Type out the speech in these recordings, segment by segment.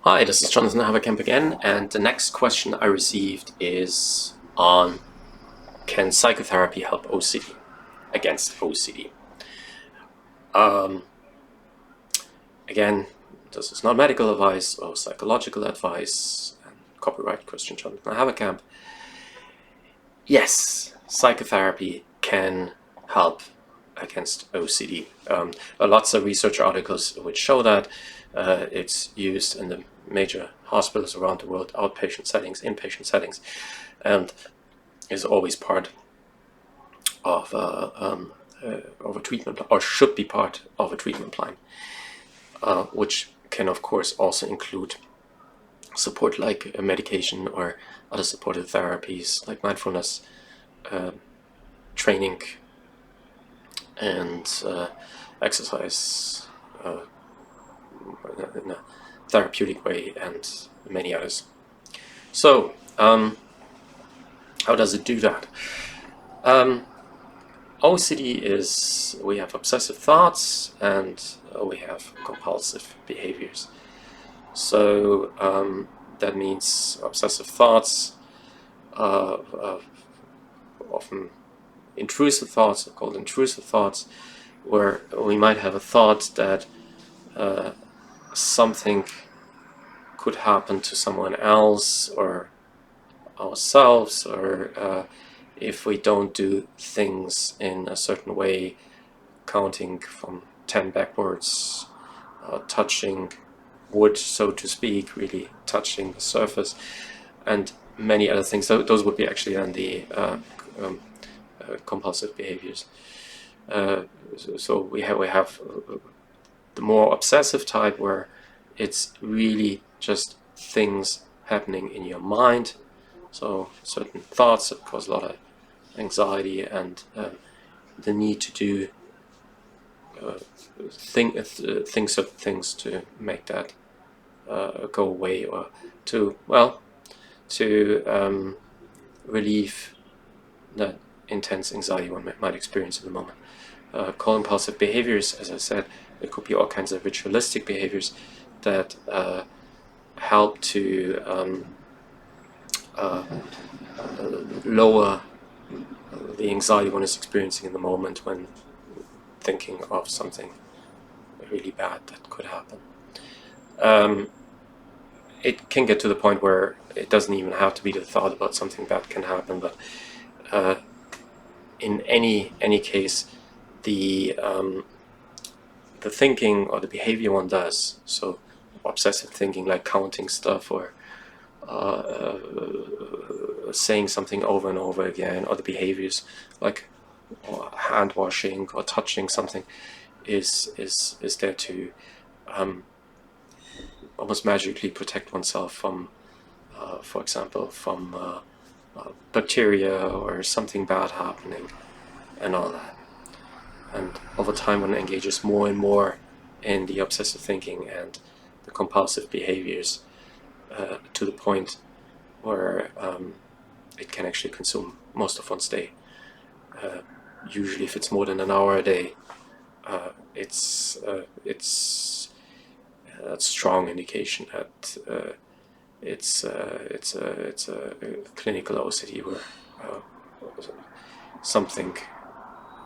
Hi, this is Jonathan Haverkampf again, and the next question I received is on can psychotherapy help OCD, against OCD? Um, Again, this is not medical advice or psychological advice, and copyright Christian Jonathan Haverkampf. Yes, psychotherapy can help against OCD. Lots of research articles which show that it's used in the major hospitals around the world, outpatient settings, inpatient settings, and is always part of a treatment, or should be part of a treatment plan, which can of course also include support like medication or other supportive therapies like mindfulness training and exercise in a therapeutic way, and many others. So, how does it do that? OCD is, we have obsessive thoughts and we have compulsive behaviors. So that means obsessive thoughts, often intrusive thoughts, are called intrusive thoughts, where we might have a thought that something could happen to someone else or ourselves, or if we don't do things in a certain way, counting from 10 backwards, touching wood, so to speak, really touching the surface, and many other things. So those would be actually on the compulsive behaviors. So we have the more obsessive type, where it's really just things happening in your mind. So certain thoughts that cause a lot of anxiety and the need to do things to make that go away, or to relieve that intense anxiety one might experience in the moment. Co-impulsive behaviors, as I said, it could be all kinds of ritualistic behaviors that help to lower the anxiety one is experiencing in the moment when thinking of something really bad that could happen. It can get to the point where it doesn't even have to be the thought about something bad can happen, but in any case, the thinking or the behavior one does, so obsessive thinking like counting stuff, or saying something over and over again, or the behaviors like hand washing or touching something, is there to almost magically protect oneself from, for example, from bacteria or something bad happening and all that. And over time, one engages more and more in the obsessive thinking and the compulsive behaviors, to the point where it can actually consume most of one's day. Usually, if it's more than an hour a day, it's a strong indication that it's a clinical OCD, where something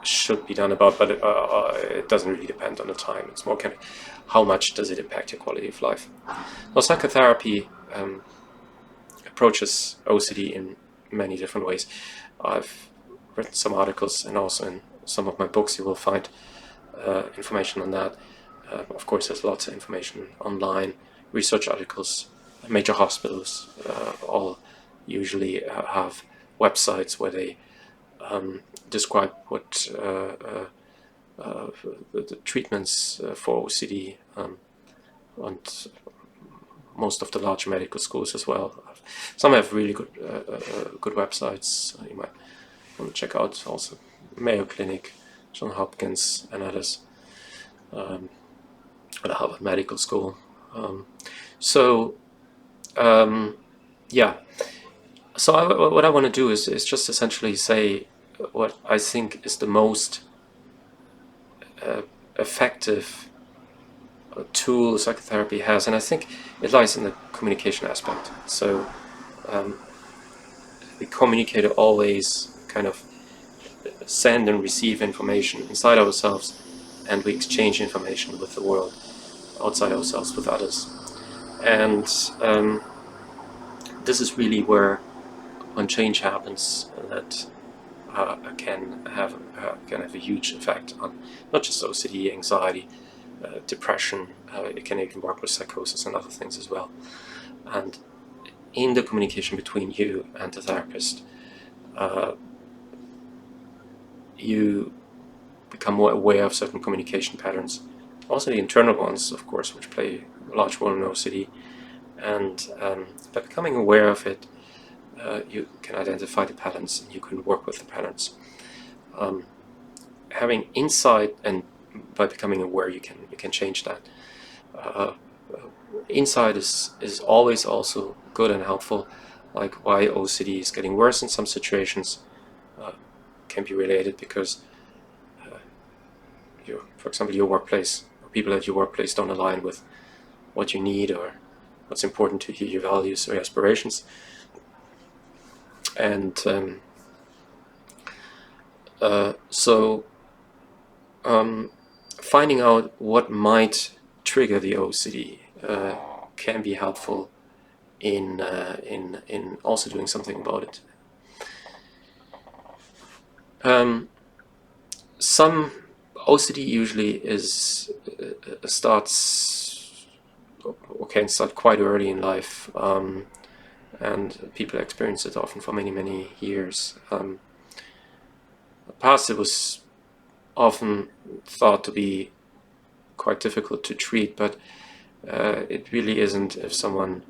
should be done about, but it doesn't really depend on the time. It's more kind of how much does it impact your quality of life. Well, psychotherapy approaches OCD in many different ways. I've written some articles, and also in some of my books you will find information on that. Of course, there's lots of information online, research articles. Major hospitals all usually have websites where they describe what the treatments for OCD, and most of the large medical schools as well. Some have really good websites you might want to check out. Also, Mayo Clinic, Johns Hopkins, and others, at Harvard Medical School. Yeah. So what I want to do is just essentially say what I think is the most effective tool psychotherapy has, and I think it lies in the communication aspect. So the communicator always kind of send and receive information inside ourselves, and we exchange information with the world outside ourselves, with others. And this is really where, when change happens, that can have a huge effect on not just OCD, anxiety, depression. It can even work with psychosis and other things as well. And in the communication between you and the therapist, you become more aware of certain communication patterns, also the internal ones, of course, which play a large role in OCD. And by becoming aware of it, you can identify the patterns and you can work with the patterns. Having insight, and by becoming aware, you can change that. Insight is always also good and helpful. Like why OCD is getting worse in some situations can be related because for example, your workplace, or people at your workplace don't align with what you need or what's important to you, your values or your aspirations. And so finding out what might trigger the OCD can be helpful in also doing something about it. Some OCD usually can start quite early in life, and people experience it often for many years. In the past, it was often thought to be quite difficult to treat, but it really isn't if someone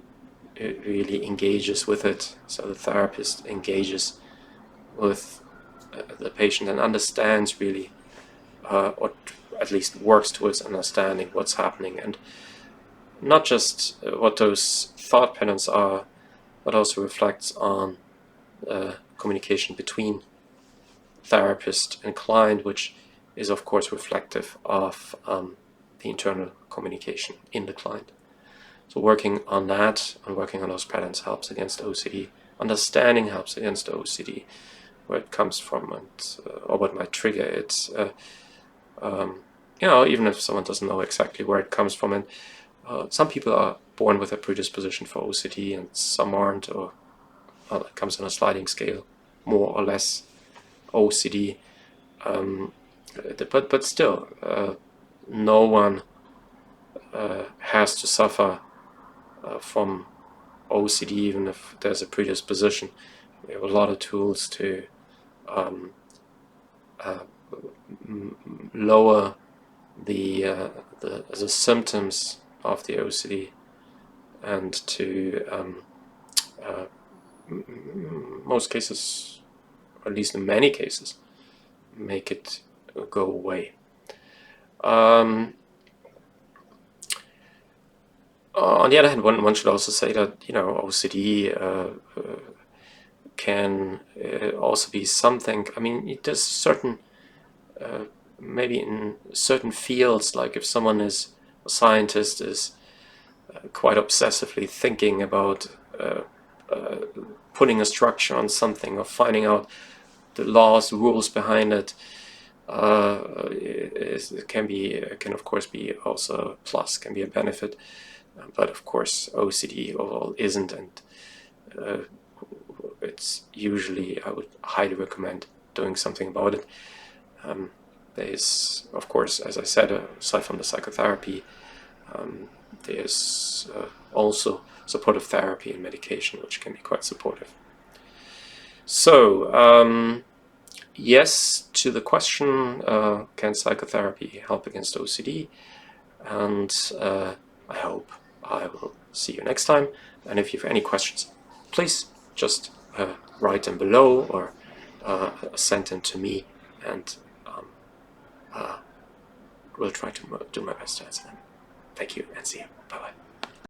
really engages with it. So the therapist engages with the patient and understands really, or at least works towards understanding what's happening, and not just what those thought patterns are, but also reflects on communication between therapist and client, which is of course reflective of the internal communication in the client. So working on that and working on those patterns helps against OCD. Understanding helps against OCD, where it comes from, and or what might trigger it. Even if someone doesn't know exactly where it comes from, and some people are born with a predisposition for OCD, and some aren't, or it comes on a sliding scale, more or less OCD. But still, no one has to suffer from OCD, even if there's a predisposition. We have a lot of tools to lower the symptoms of the OCD, and to most cases, or at least in many cases, make it go away. On the other hand, one should also say that OCD can also be something. I mean, there's certain maybe in certain fields, like if someone is a scientist, is quite obsessively thinking about putting a structure on something or finding out the laws, rules behind it, can of course be also a plus, can be a benefit. But of course, OCD overall isn't, and it's usually, I would highly recommend doing something about it. There's, of course, as I said, aside from the psychotherapy, there's also supportive therapy and medication, which can be quite supportive. So, yes to the question, can psychotherapy help against OCD? And I hope I will see you next time. And if you have any questions, please just write them below, or send them to me, and we'll try to do my best to answer them. Thank you, and see you. Bye-bye.